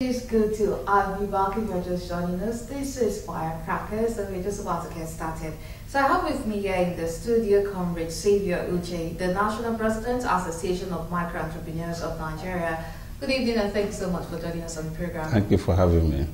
It's good to have you back if you're just joining us. This is Firecrackers and we're just about to get started. So I have with me here in the studio Comrade Xavier Uche, the National President, Association of Micro Entrepreneurs of Nigeria. Good evening and thank you so much for joining us on the program. Thank you for having me.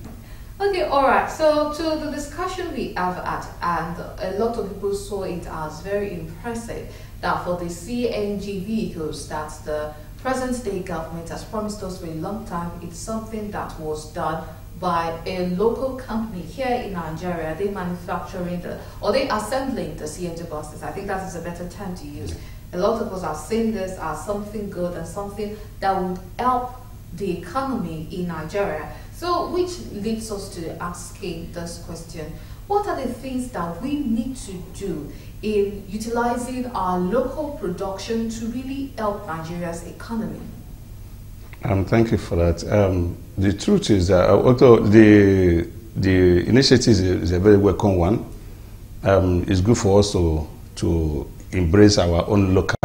Okay, alright, so to the discussion we have had, and a lot of people saw it as very impressive that for the CNG vehicles that the present day government has promised us for a long time, it's something that was done by a local company here in Nigeria. They manufacturing they assembling the CNG buses. I think that is a better term to use. A lot of us are seeing this as something good and something that would help the economy in Nigeria. So, which leads us to asking this question: what are the things that we need to do in utilizing our local production to really help Nigeria's economy? Thank you for that. The truth is that although the initiative is a very welcome one, it's good for us to embrace our own local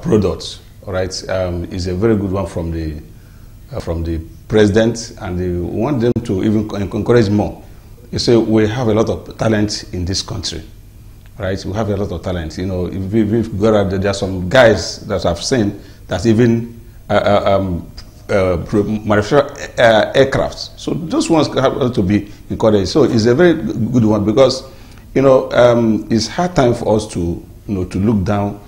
products. All right, it's a very good one from the president, and we want them to even encourage more. You say we have a lot of talent in this country. Right, we have a lot of talent. You know, we've got out there are some guys that I've seen that even manufacture aircrafts. So those ones have to be encouraged. So it's a very good one because, you know, it's hard time for us to to look down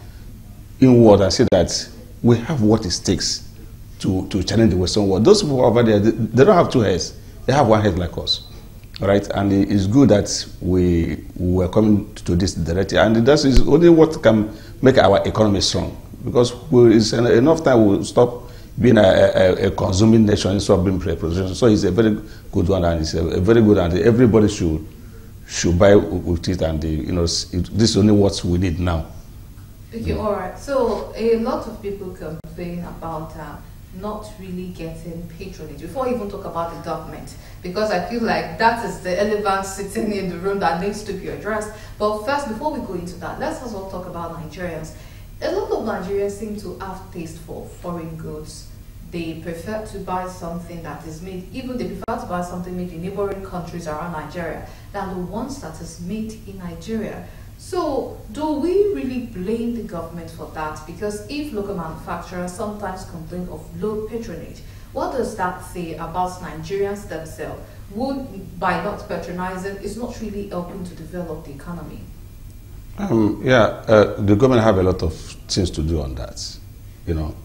inward and say that we have what it takes to challenge the Western world. Those people over there, they don't have two heads; they have one head like us. Right, and it's good that we are coming to this direction, and that is only what can make our economy strong. Because it's enough time we'll stop being a consuming nation instead of being production. So it's a very good one, and it's a very good, and everybody should buy with it. And this is only what we need now. Okay, all right. So a lot of people complain about not really getting patronage before we even talk about the government, because I feel like that is the elephant sitting in the room that needs to be addressed. But first, before we go into that, let's also talk about Nigerians. A lot of Nigerians seem to have taste for foreign goods. They prefer to buy something that is made, even they prefer to buy something made in neighboring countries around Nigeria than the ones that is made in Nigeria. So, do we really blame the government for that? Because if local manufacturers sometimes complain of low patronage, what does that say about Nigerians themselves, who, by not patronizing, is not really helping to develop the economy? The government have a lot of things to do on that. You know,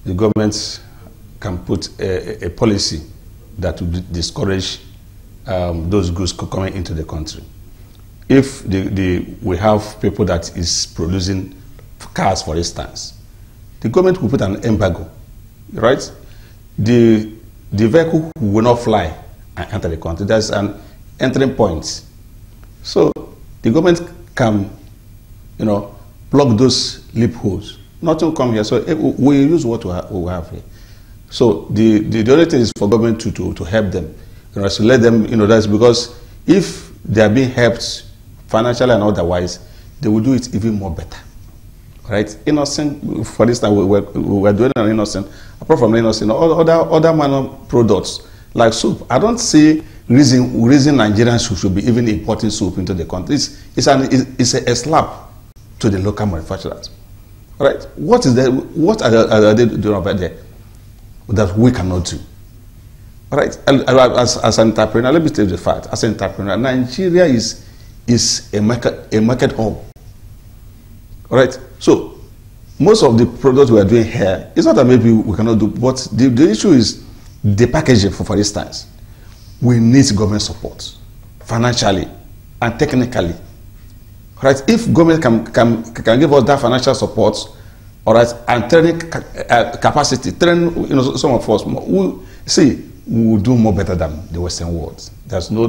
the government can put a policy that would discourage those goods coming into the country. If we have people that is producing cars, for instance, the government will put an embargo, right? The vehicle will not fly and enter the country. There's an entering point. So the government can, block those loopholes. Nothing come here. So we use what we have here. So the only thing is for government to help them, to let them, that's because if they are being helped financially and otherwise, they will do it even more better. Right? Innocent, for instance, we're doing an innocent. Apart from innocent, other manner products like soup. I don't see reason Nigerians should be even importing soup into the country. It's a slap to the local manufacturers. Right? What are they doing over there that we cannot do? Right? As an entrepreneur, let me tell you the fact. As an entrepreneur, Nigeria is a market hub. All right. So most of the products we are doing here, it's not that maybe we cannot do, but the issue is the packaging. For instance, we need government support financially and technically. All right. If government can give us that financial support, all right, and training capacity, train some of us, we will do more better than the Western world. There's no.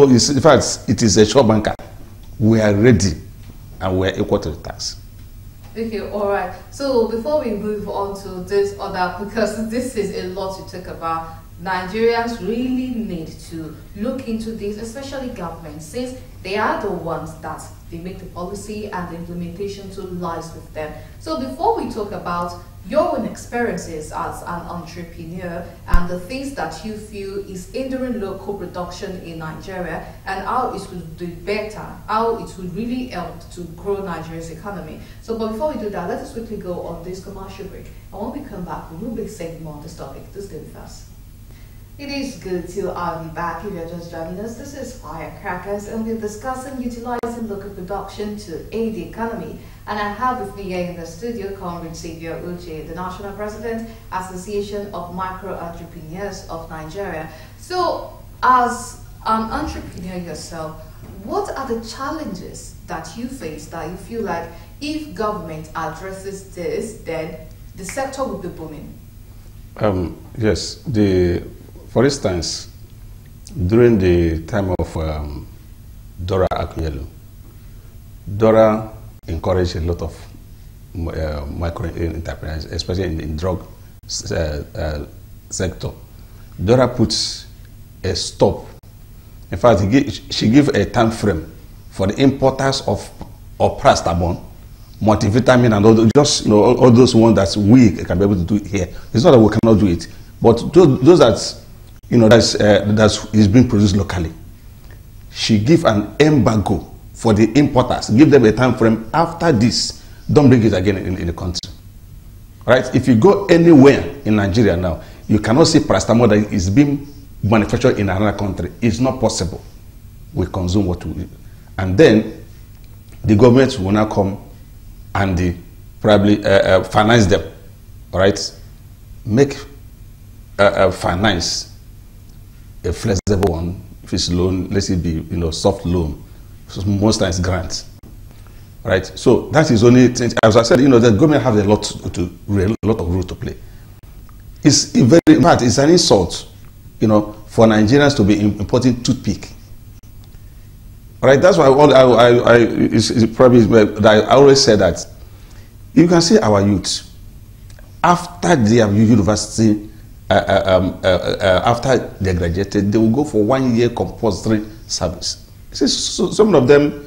In fact, it is a sure banker. We are ready, and we are equal to the task. Okay, all right. So before we move on to this other, because this is a lot to talk about, Nigerians really need to look into this, especially government, since they are the ones that they make the policy, and the implementation too lies with them. So before we talk about your own experiences as an entrepreneur and the things that you feel is hindering local production in Nigeria and how it would do better, how it would really help to grow Nigeria's economy. So, but before we do that, let us quickly go on this commercial break. And when we come back, we will be saying more on this topic. Stay with us. It is good to have you back. If you're just joining us, this is Firecrackers, and we're discussing utilizing local production to aid the economy. And I have with me here in the studio Comrade Xavier Uche, the National President, Association of Micro Entrepreneurs of Nigeria. So, as an entrepreneur yourself, what are the challenges that you face that you feel like if government addresses this, then the sector will be booming? Yes, for instance, during the time of Dora Akunyelu, Dora encouraged a lot of micro entrepreneurs, especially in the drug sector. Dora puts a stop. In fact, she gave a time frame for the importers of paracetamol, multivitamin, and all those ones that we can be able to do here. It's not that we cannot do it, but those that that is being produced locally. She give an embargo for the importers. Give them a time frame. After this, don't bring it again in the country. Right? If you go anywhere in Nigeria now, you cannot see paracetamol that is being manufactured in another country. It's not possible. We consume what we, and then the government will now come and they probably finance them. All right? Make finance a flexible one. If it's loan, let it be soft loan. So most times grants. Right? So that is only thing. As I said, the government have a lot of role to play. It's in fact, it's an insult, for Nigerians to be importing toothpick. Right? That's why it's probably that I always say that you can see our youth after they have university. After they graduated, they will go for 1 year compulsory service. See, some of them,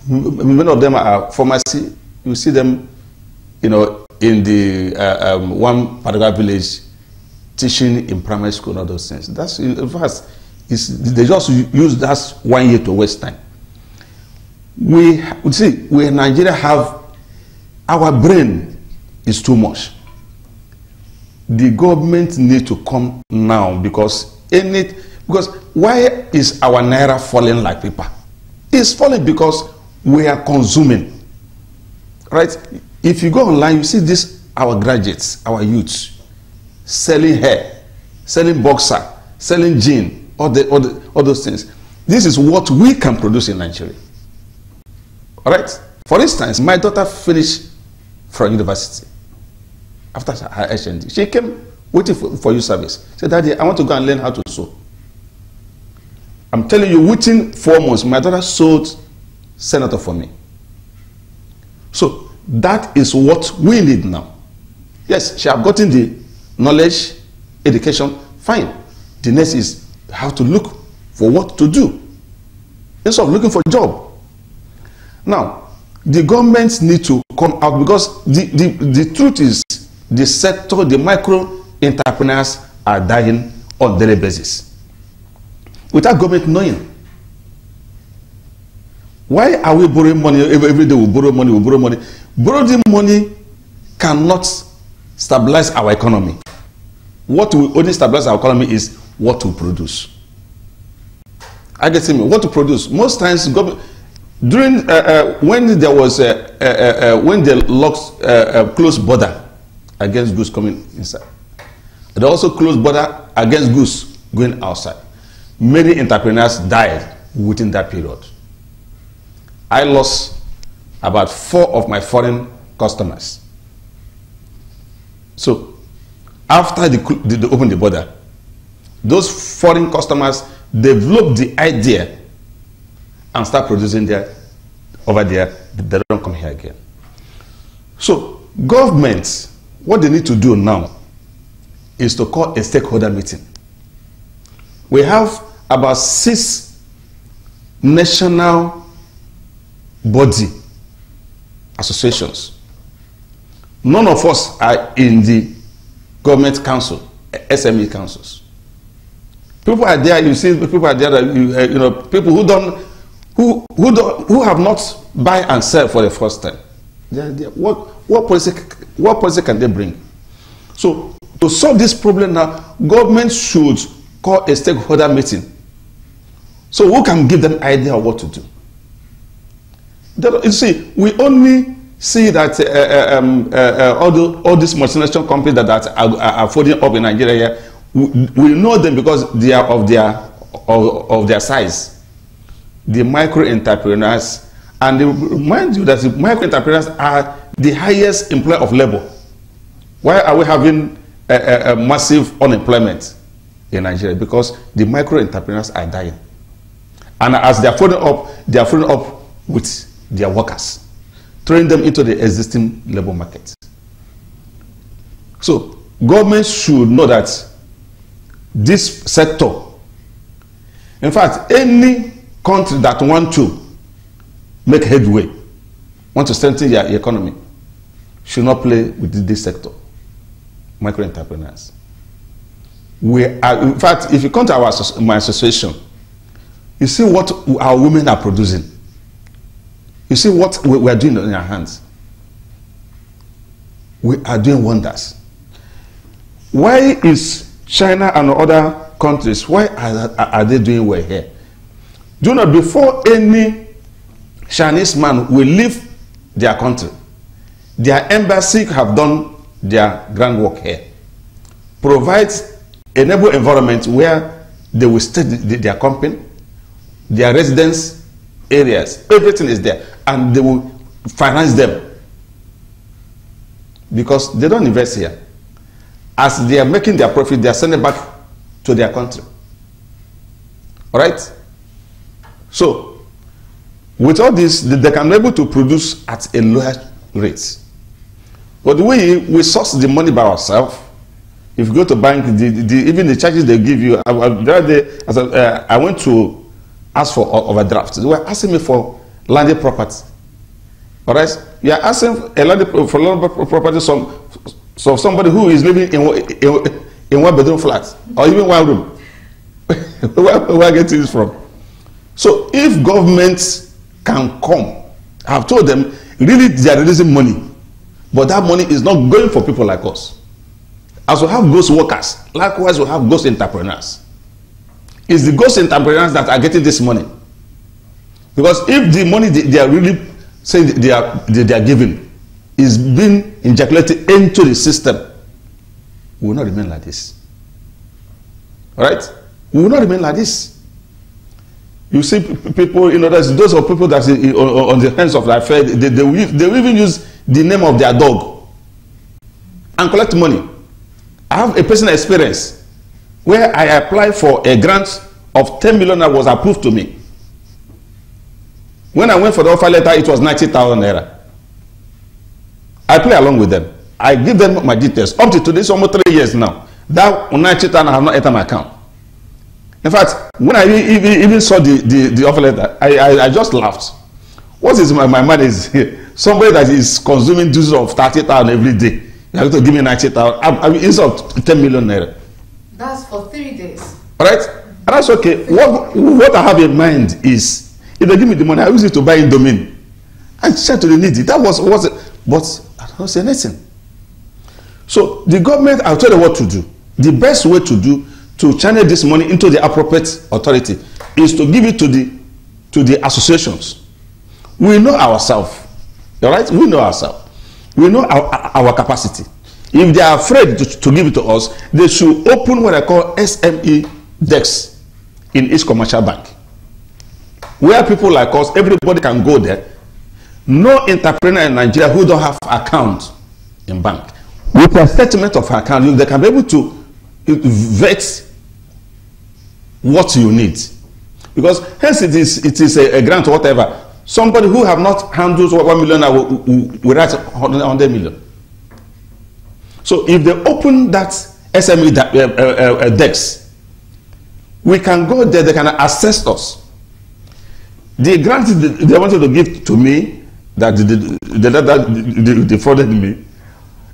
many of them are pharmacy. You see them, in the one particular village, teaching in primary school and all those things. That's in fact, they just use that 1 year to waste time. We in Nigeria have our brain is too much. The government need to come now because why is our naira falling like paper? It's falling because we are consuming. Right? If you go online, you see this, our graduates, our youths, selling hair, selling boxer, selling jean, all those things. This is what we can produce in Nigeria. All right? For instance, my daughter finished from university. After her HND, she came waiting for you service. She said, Daddy, I want to go and learn how to sew. I'm telling you, within 4 months, my daughter sewed senator for me. So that is what we need now. Yes, she have gotten the knowledge, education, fine. The next is how to look for what to do instead of looking for a job. Now, the governments need to come out because the truth is, the sector, the micro entrepreneurs are dying on daily basis without government knowing. Why are we borrowing money every day? We borrow money, we borrow money. Borrowing money cannot stabilize our economy. What will only stabilize our economy is what we produce. I get me. What to produce? Most times, government during when there was when they locked closed border against goods coming inside. They also closed border against goods going outside. Many entrepreneurs died within that period. I lost about 4 of my foreign customers. So after they opened the border, those foreign customers developed the idea and start producing there over there. They don't come here again. So governments, what they need to do now is to call a stakeholder meeting. We have about 6 national body, associations. None of us are in the government council, SME councils. People are there. You see, people are there. People who have not buy and sell for the first time. What policy can they bring? So to solve this problem now, government should call a stakeholder meeting. So who can give them idea of what to do? You see, we only see that all these multinational companies that are folding up in Nigeria, we know them because they are of their size. The micro entrepreneurs, and remind you that the micro entrepreneurs are the highest employer of labor. Why are we having a massive unemployment in Nigeria? Because the micro entrepreneurs are dying, and as they are folding up with their workers, throwing them into the existing labor market. So government should know that this sector, in fact, any country that want to make headway, want to strengthen their economy, should not play with this sector, micro entrepreneurs. In fact, if you come to my association, you see what our women are producing. You see what we are doing in our hands. We are doing wonders. Why is China and other countries, why are they doing well here? Do you know, before any Chinese man will leave their country, their embassy have done their groundwork here. Provides enable environment where they will stay their company, their residence areas, everything is there, and they will finance them because they don't invest here. As they are making their profit, they are sending back to their country. All right? So, with all this, they can be able to produce at a lower rate. But we source the money by ourselves. If you go to bank, even the charges they give you, I went to ask for overdraft. They were asking me for landed property. All right? You are asking for landed property so somebody who is living in one bedroom flat or even one room. Where I get this from? So if governments can come, I have told them, really they are releasing money, but that money is not going for people like us. As we have ghost workers, likewise we have ghost entrepreneurs. It's the ghost entrepreneurs that are getting this money. Because if the money they are really saying they are giving is being injected into the system, we will not remain like this. All right? We will not remain like this. You see people, those are people that on the hands of their fair, they will even use the name of their dog and collect money. I have a personal experience where I applied for a grant of 10 million that was approved to me. When I went for the offer letter, it was 90,000 naira. I play along with them. I give them my details. Up to today, it's almost 3 years now. That 90,000 I have not entered my account. In fact, when I even saw the offer letter, I just laughed. What is my mind is somebody that is consuming doses of 30,000 every day. You have to give me 90,000. I mean, instead of 10 million naira. That's for 3 days. All right, and that's okay. What I have in mind is, if they give me the money, I use it to buy Indomie and share to the needy. That was it. But I don't say anything. So the government, I'll tell you what to do. The best way to channel this money into the appropriate authority is to give it to the associations. We know ourselves. All right, we know ourselves. We know our capacity. If they are afraid to give it to us, they should open what I call SME desks in each commercial bank, where people like us, everybody can go there. No entrepreneur in Nigeria who don't have account in bank, with a statement of account, they can be able to vet what you need. Because hence it is a grant or whatever. Somebody who have not handled 1 million will write 100 million. So if they open that SME DEX, we can go there, they can assess us. The grant they wanted to give to me, that they defrauded me,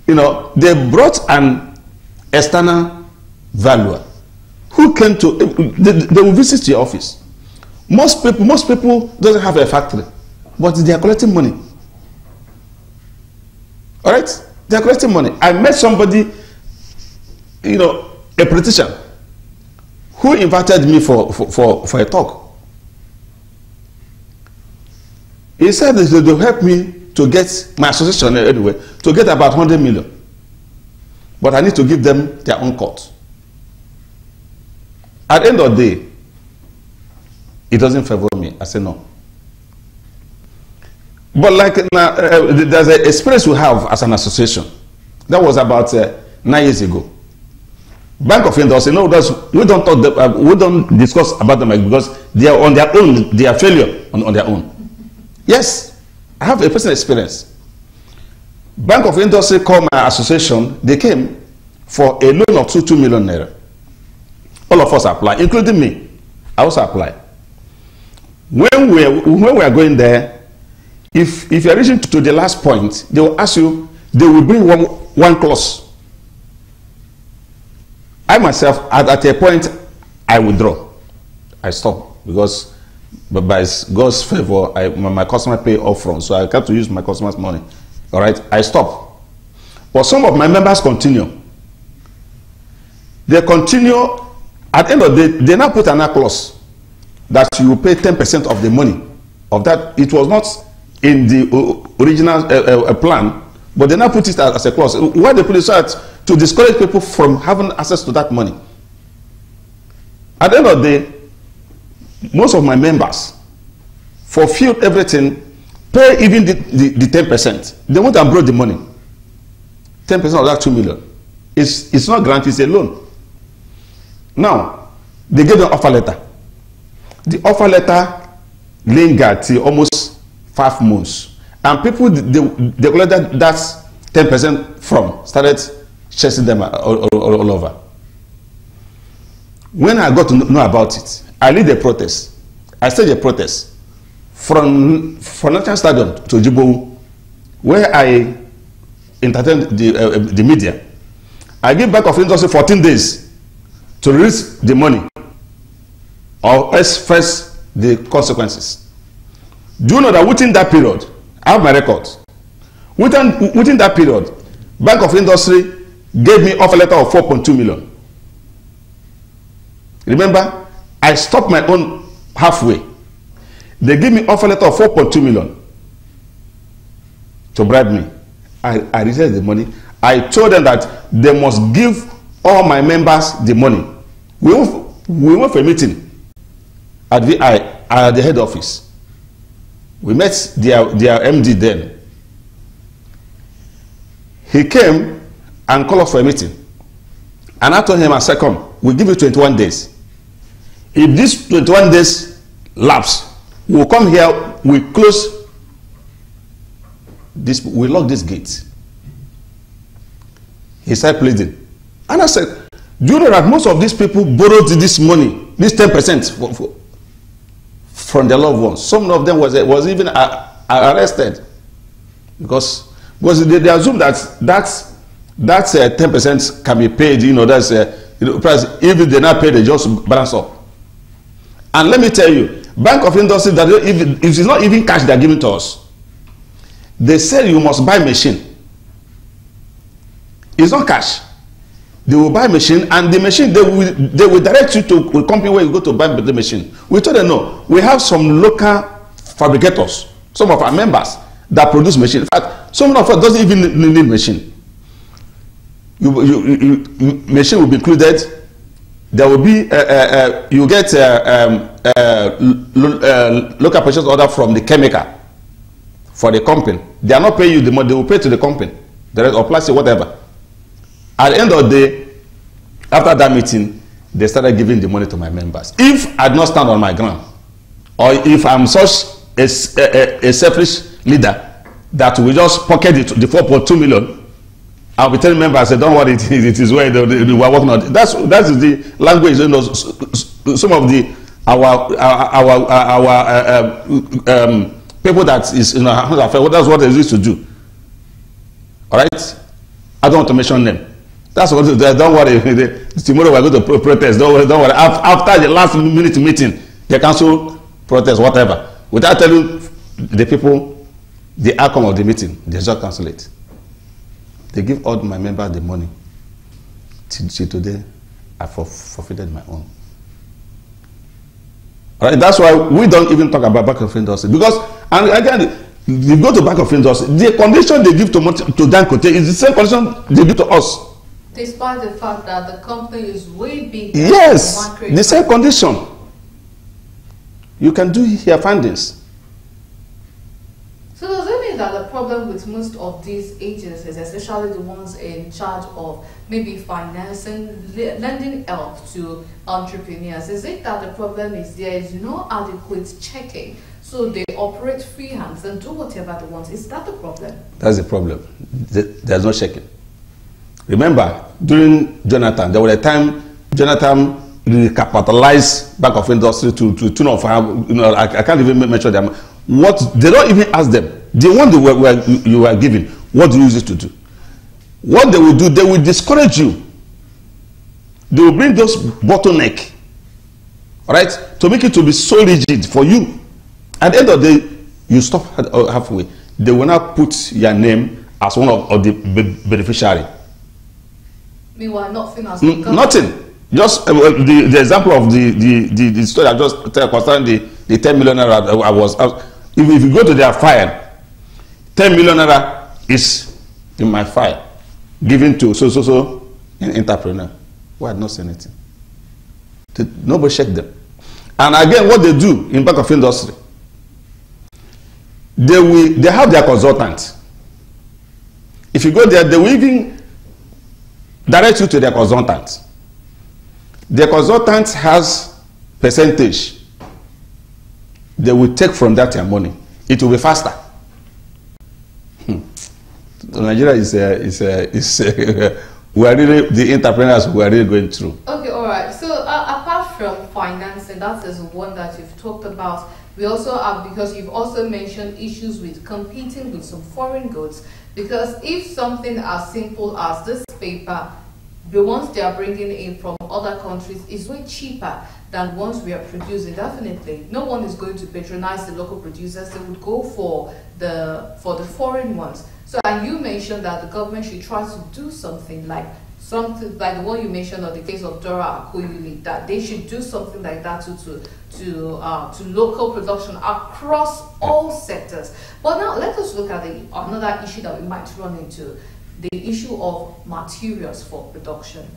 they brought an external valuer who came to, they will visit your office. Most people doesn't have a factory, but they are collecting money. All right, they are collecting money. I met somebody, a politician, who invited me for a talk. He said that they will help me to get my association anyway, to get about 100 million. But I need to give them their own cut. At the end of the day, it doesn't favor me. I say no. But like there's an experience we have as an association. That was about 9 years ago. Bank of Industry, we don't discuss about them because they are on their own. They are failure on their own. Yes, I have a personal experience. Bank of Industry called my association. They came for a loan of 2 million naira. All of us apply, including me. I also apply. When we are going there, if you are reaching to the last point, they will ask you. They will bring one clause. I myself, at a point, I withdraw. I stop because. But by God's favor, my customer pay upfront, so I have to use my customer's money. All right, I stop. But some of my members continue. They continue. At the end of the day, they now put another clause that you will pay 10% of the money of that. It was not in the original plan, but they now put it as a clause. Why they put it so to discourage people from having access to that money? At the end of the day, most of my members fulfilled everything, pay even the 10%. They went and brought the money. 10% of that 2 million. It's not grant, it's a loan. Now, they gave an offer letter. The offer letter lingered till almost 5 months. And people they collected that 10% from, started chasing them all over. When I got to know about it, I lead a protest. I staged a protest from National Stadium to Jibowu, where I entertained the media. I give Bank of Industry 14 days to release the money or else face the consequences. Do you know that within that period, I have my records. Within that period, Bank of Industry gave me offer letter of 4.2 million. Remember, I stopped my own halfway. They gave me offer letter of 4.2 million to bribe me. I rejected the money. I told them that they must give all my members the money. We went for a meeting at the head office. We met their MD then. He came and called us for a meeting. And I told him, I said, come, we'll give you 21 days. If these 21 days lapse, we'll come here, we close this, we lock this gate. He started pleading. And I said, do you know that most of these people borrowed this money, this 10% from their loved ones? Some of them was even arrested because they assume that 10% can be paid, that's price. If they not pay, they just balance up. And let me tell you, Bank of Industry, that if it's not even cash they're giving to us, they say you must buy machine. It's not cash. They will buy machine, and the machine they will direct you to a company where you go to buy the machine. We told them no. We have some local fabricators, some of our members that produce machine. In fact, some of us doesn't even need machine. Machine will be included. There will be you get local purchase order from the chemical for the company. They are not paying you the money; they will pay to the company, the rest or plastic, whatever. At the end of the day, after that meeting, they started giving the money to my members. If I do not stand on my ground, or if I'm such a selfish leader that we just pocket the 4.2 million. I'll be telling members, I say, don't worry, it is where they were working on it. That's the language. Some of the people that is in our affair. That's what they used to do. All right, I don't want to mention them. That's what. Don't worry. Tomorrow we're going to protest. Don't worry. After the last minute meeting, they cancel protest, whatever, without telling the people the outcome of the meeting. They just cancel it. They give all my members the money. Till today, I forfeited my own. All right, that's why we don't even talk about back of industry, because, and again, you go to back of industry, the condition they give to Dangote is the same condition they give to us. Despite the fact that the company is way bigger. Yes, the same condition. You can do your findings. So does it mean that the problem with most of these agencies, especially the ones in charge of maybe financing, lending help to entrepreneurs, is it that the problem is there is no adequate checking, so they operate free hands and do whatever they want? Is that the problem? That's the problem. There's no checking. Remember, during Jonathan, there was a time Jonathan recapitalized back of industry to tune of, I can't even mention them. What they don't even ask them. The one you were given, what do you use it to do? What they will do, they will discourage you. They will bring those bottleneck, all right, to make it to be so rigid for you. At the end of the day, you stop halfway. They will now put your name as one of the beneficiary. Meanwhile, nothing has nothing. Just the example of the story I just tell concerning the 10 million naira I was. If you go to their file, 10 million naira is in my file, given to so an entrepreneur who had not seen anything. Nobody checked them. And again, what they do in back of industry, they have their consultant. If you go there, they will even direct you to their consultant. The consultant has percentage. They will take from that your money. It will be faster. Nigeria is we are really the entrepreneurs who are really going through. Okay, all right. So apart from financing, that is one that you've talked about. We also have, because you've also mentioned issues with competing with some foreign goods. Because if something as simple as this paper, the ones they are bringing in from other countries, is way cheaper than ones we are producing. Definitely, no one is going to patronize the local producers. They would go for the foreign ones. So, and you mentioned that the government should try to do something like the one you mentioned on the case of Dora Akuyuli, that they should do something like that to local production across all sectors. But now let us look at another issue that we might run into. The issue of materials for production.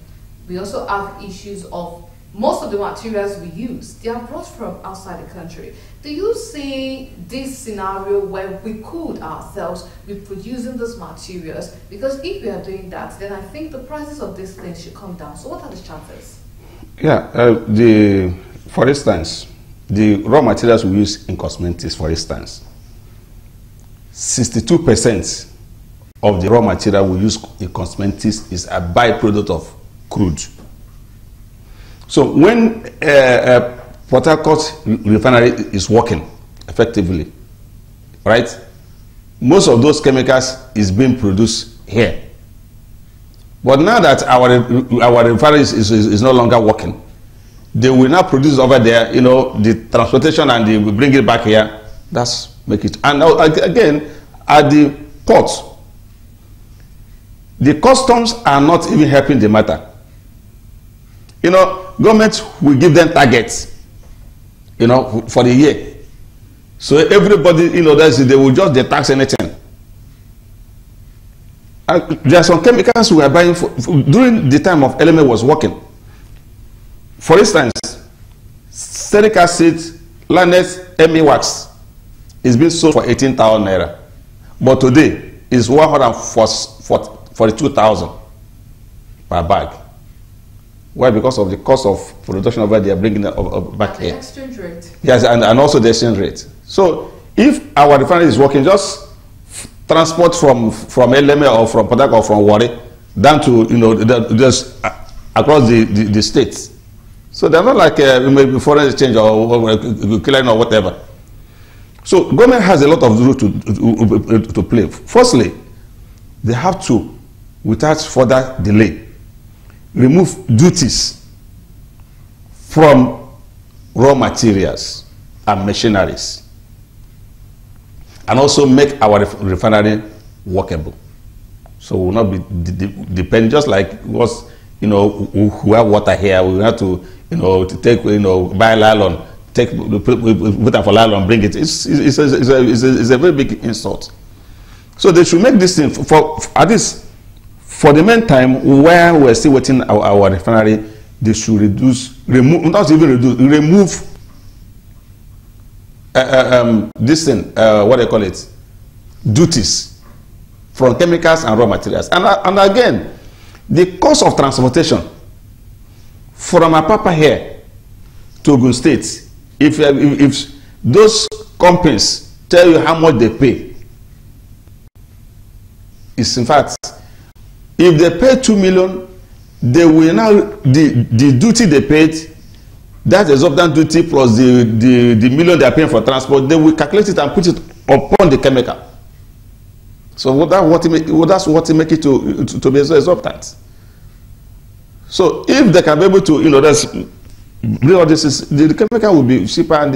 We also have issues of most of the materials we use, they are brought from outside the country. Do you see this scenario where we could ourselves be producing these materials? Because if we are doing that, then I think the prices of these things should come down. So what are the chances? Yeah, for instance, the raw materials we use in cosmetics, for instance, 62% of the raw material we use in cosmetics is a byproduct of crude. So when Port Harcourt refinery is working effectively, right, most of those chemicals is being produced here. But now that our refinery is no longer working, they will now produce over there, you know, the transportation, and they will bring it back here. That's make it. And now, again, at the port, the customs are not even helping the matter. You know, government will give them targets, you know, for the year. So everybody, you know, they will just tax anything. And there are some chemicals we are buying during the time of LMA was working. For instance, steric acid, Lanex, ME wax is being sold for 18,000 naira, but today is 142,000 per bag. Why? Because of the cost of production over there, bringing it back here. The exchange rate. Yes, and also the exchange rate. So if our refinery is working, just transport from LMA or from Port Harcourt or from Warri down to, you know, just across the states. So they're not like maybe foreign exchange or killing or whatever. So government has a lot of role to play. Firstly, they have to, without further delay, remove duties from raw materials and machineries, and also make our refinery workable. So we will not be dependent, just like was, we have water here, we have to, to take, buy nylon, put them for nylon, bring it. It's a very big insult. So they should make this thing for at least for the meantime, where we're still waiting our refinery, they should remove, not even reduce, remove this thing, what they call it, duties from chemicals and raw materials. And again, the cost of transportation from Apapa here to Ogun State, if those companies tell you how much they pay, is in fact, if they pay 2 million, they will now, the duty they paid, that exorbitant duty plus the million they are paying for transport, they will calculate it and put it upon the chemical. So that's what make it to be so exorbitant. So if they can be able to, bring all this, the chemical will be cheaper and